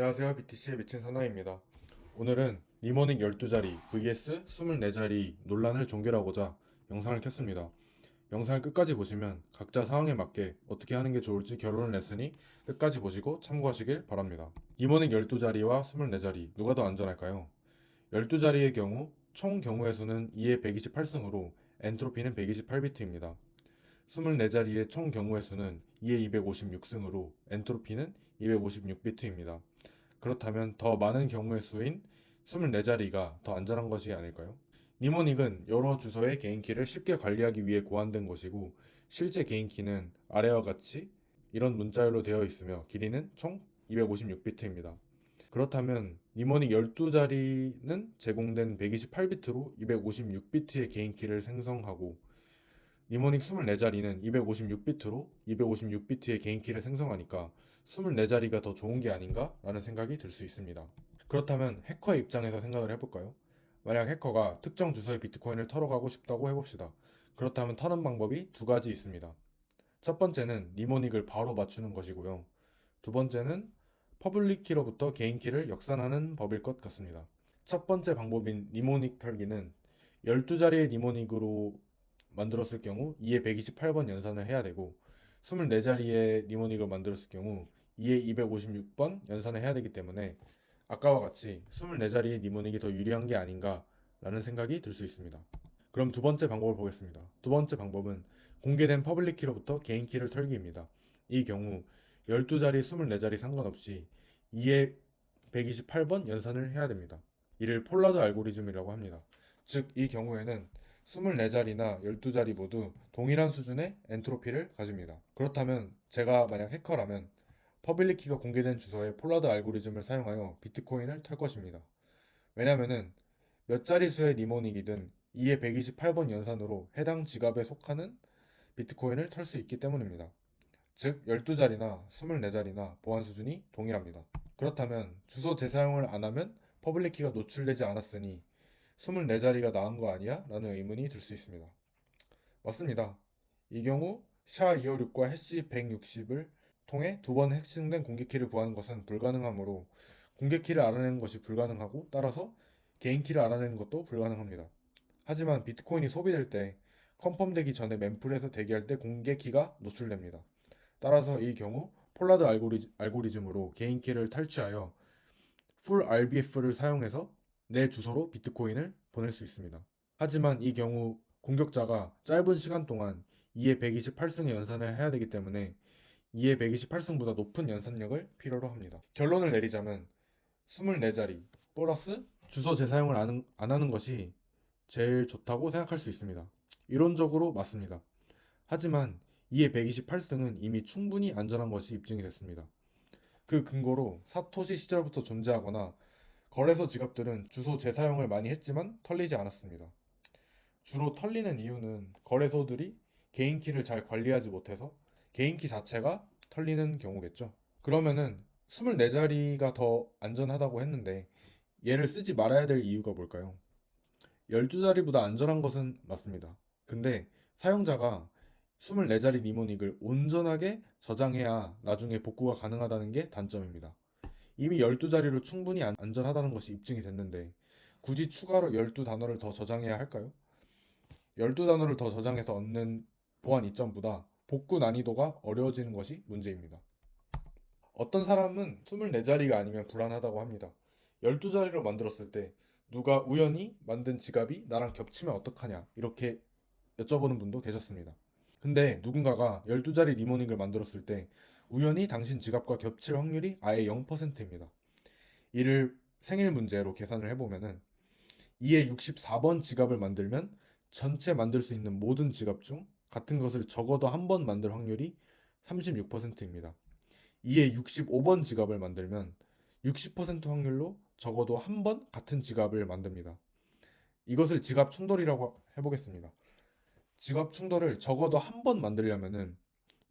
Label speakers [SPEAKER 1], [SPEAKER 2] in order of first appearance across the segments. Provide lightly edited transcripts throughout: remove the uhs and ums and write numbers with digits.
[SPEAKER 1] 안녕하세요. BTC의 미친 사나이입니다. 오늘은 니모닉 12자리 vs 24자리 논란을 종결하고자 영상을 켰습니다. 영상을 끝까지 보시면 각자 상황에 맞게 어떻게 하는 게 좋을지 결론을 냈으니 끝까지 보시고 참고하시길 바랍니다. 니모닉 12자리와 24자리 누가 더 안전할까요? 12자리의 경우 총 경우의 수는 2의 128승으로 엔트로피는 128비트입니다. 24자리의 총 경우의 수는 2의 256승으로 엔트로피는 256비트입니다. 그렇다면 더 많은 경우의 수인 24자리가 더 안전한 것이 아닐까요? 니모닉은 여러 주소의 개인키를 쉽게 관리하기 위해 고안된 것이고 실제 개인키는 아래와 같이 이런 문자열로 되어 있으며 길이는 총 256비트입니다. 그렇다면 니모닉 12자리는 제공된 128비트로 256비트의 개인키를 생성하고 니모닉 24자리는 256비트로 256비트의 개인키를 생성하니까 24자리가 더 좋은 게 아닌가? 라는 생각이 들 수 있습니다. 그렇다면 해커의 입장에서 생각을 해볼까요? 만약 해커가 특정 주소의 비트코인을 털어가고 싶다고 해봅시다. 그렇다면 터는 방법이 두 가지 있습니다. 첫 번째는 니모닉을 바로 맞추는 것이고요. 두 번째는 퍼블릭 키로부터 개인 키를 역산하는 법일 것 같습니다. 첫 번째 방법인 니모닉 털기는 12자리의 니모닉으로 만들었을 경우 2의 128번 연산을 해야 되고 24자리의 니모닉을 만들었을 경우 2의 256번 연산을 해야 되기 때문에 아까와 같이 24자리의 니모닉이 더 유리한 게 아닌가 라는 생각이 들 수 있습니다. 그럼 두 번째 방법을 보겠습니다. 두 번째 방법은 공개된 퍼블릭 키로부터 개인 키를 털기입니다. 이 경우 12자리, 24자리 상관없이 2의 128번 연산을 해야 됩니다. 이를 폴라드 알고리즘이라고 합니다. 즉, 이 경우에는 24자리나 12자리 모두 동일한 수준의 엔트로피를 가집니다. 그렇다면 제가 만약 해커라면 퍼블릭 키가 공개된 주소에 폴라드 알고리즘을 사용하여 비트코인을 털 것입니다. 왜냐면은 몇 자릿수의 니모닉이든 2의 128번 연산으로 해당 지갑에 속하는 비트코인을 털 수 있기 때문입니다. 즉 12자리나 24자리나 보안 수준이 동일합니다. 그렇다면 주소 재사용을 안 하면 퍼블릭 키가 노출되지 않았으니 24자리가 나은 거 아니야? 라는 의문이 들 수 있습니다. 맞습니다. 이 경우 SHA-256과 해시 160을 통해 두 번 핵심된 공개키를 구하는 것은 불가능하므로 공개키를 알아내는 것이 불가능하고 따라서 개인키를 알아내는 것도 불가능합니다. 하지만 비트코인이 소비될 때 컨펌되기 전에 멤풀에서 대기할 때 공개키가 노출됩니다. 따라서 이 경우 폴라드 알고리즘으로 개인키를 탈취하여 풀 RBF를 사용해서 내 주소로 비트코인을 보낼 수 있습니다. 하지만 이 경우 공격자가 짧은 시간 동안 2의 128승의 연산을 해야 되기 때문에 2의 128승보다 높은 연산력을 필요로 합니다. 결론을 내리자면 24자리 플러스 주소 재사용을 안 하는 것이 제일 좋다고 생각할 수 있습니다. 이론적으로 맞습니다. 하지만 2의 128승은 이미 충분히 안전한 것이 입증이 됐습니다. 그 근거로 사토시 시절부터 존재하거나 거래소 지갑들은 주소 재사용을 많이 했지만 털리지 않았습니다. 주로 털리는 이유는 거래소들이 개인키를 잘 관리하지 못해서 개인키 자체가 털리는 경우겠죠. 그러면은 24자리가 더 안전하다고 했는데 얘를 쓰지 말아야 될 이유가 뭘까요? 12자리보다 안전한 것은 맞습니다. 근데 사용자가 24자리 니모닉을 온전하게 저장해야 나중에 복구가 가능하다는 게 단점입니다. 이미 12자리로 충분히 안전하다는 것이 입증이 됐는데 굳이 추가로 12단어를 더 저장해야 할까요? 12단어를 더 저장해서 얻는 보안 이점보다 복구 난이도가 어려워지는 것이 문제입니다. 어떤 사람은 24자리가 아니면 불안하다고 합니다. 12자리로 만들었을 때 누가 우연히 만든 지갑이 나랑 겹치면 어떡하냐 이렇게 여쭤보는 분도 계셨습니다. 근데 누군가가 12자리 니모닉을 만들었을 때 우연히 당신 지갑과 겹칠 확률이 아예 0%입니다. 이를 생일 문제로 계산을 해보면은 2의 64번 지갑을 만들면 전체 만들 수 있는 모든 지갑 중 같은 것을 적어도 한 번 만들 확률이 36%입니다. 2의 65번 지갑을 만들면 60% 확률로 적어도 한 번 같은 지갑을 만듭니다. 이것을 지갑 충돌이라고 해보겠습니다. 지갑 충돌을 적어도 한 번 만들려면은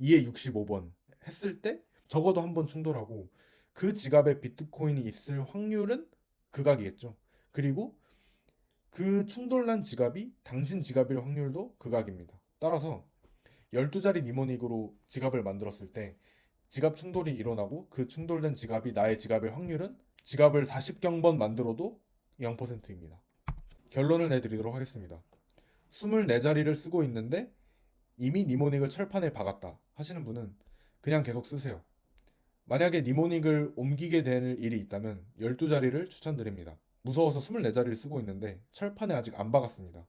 [SPEAKER 1] 2의 65번 했을 때 적어도 한 번 충돌하고 그 지갑에 비트코인이 있을 확률은 극악이겠죠. 그리고 그 충돌난 지갑이 당신 지갑일 확률도 극악입니다. 따라서 12자리 니모닉으로 지갑을 만들었을 때 지갑 충돌이 일어나고 그 충돌된 지갑이 나의 지갑일 확률은 지갑을 40경번 만들어도 0%입니다. 결론을 내드리도록 하겠습니다. 24자리를 쓰고 있는데 이미 니모닉을 철판에 박았다 하시는 분은 그냥 계속 쓰세요. 만약에 니모닉을 옮기게 될 일이 있다면 12자리를 추천드립니다. 무서워서 24자리를 쓰고 있는데 철판에 아직 안 박았습니다.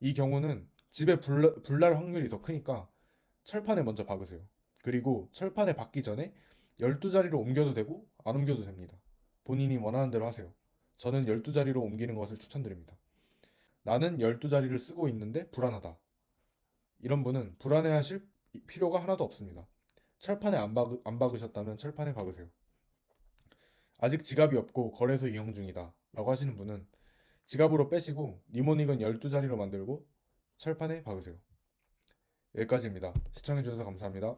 [SPEAKER 1] 이 경우는 집에 불날 확률이 더 크니까 철판에 먼저 박으세요. 그리고 철판에 박기 전에 12자리로 옮겨도 되고 안 옮겨도 됩니다. 본인이 원하는 대로 하세요. 저는 12자리로 옮기는 것을 추천드립니다. 나는 12자리를 쓰고 있는데 불안하다. 이런 분은 불안해하실 필요가 하나도 없습니다. 철판에 안 박으셨다면 철판에 박으세요. 아직 지갑이 없고 거래소 이용 중이다 라고 하시는 분은 지갑으로 빼시고 니모닉은 12자리로 만들고 철판에 박으세요. 여기까지입니다. 시청해주셔서 감사합니다.